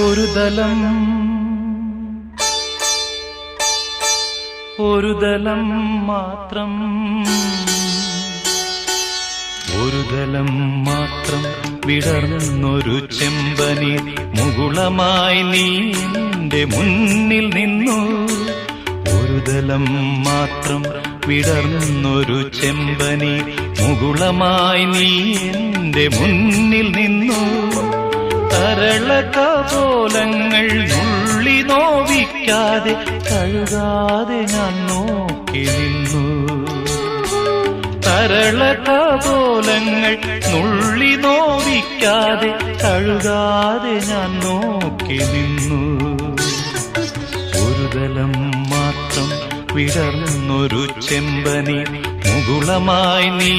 ഒരു ദലം മാത്രം വിടർന്നൊരു ചെമ്പനി മുകുളമായി നീ എന്റെ മുന്നിൽ നിന്നു. ഒരു ദലം മാത്രം വിടർന്നൊരു ചെമ്പനി മുകുളമായി നീ എന്റെ മുന്നിൽ നിന്നു. തരളകപോലങ്ങൾ നുള്ളി നോവിക്കാതെ കഴുകാതെ ഞാൻ നോക്കി നിന്നു. തരളകപോലങ്ങൾ നുള്ളി നോവിക്കാതെ കഴുകാതെ ഞാൻ നോക്കി നിന്നു. ഒരു ദലം മാത്രം വിടർന്നൊരു ചെമ്പനി മുകുളമായി നീ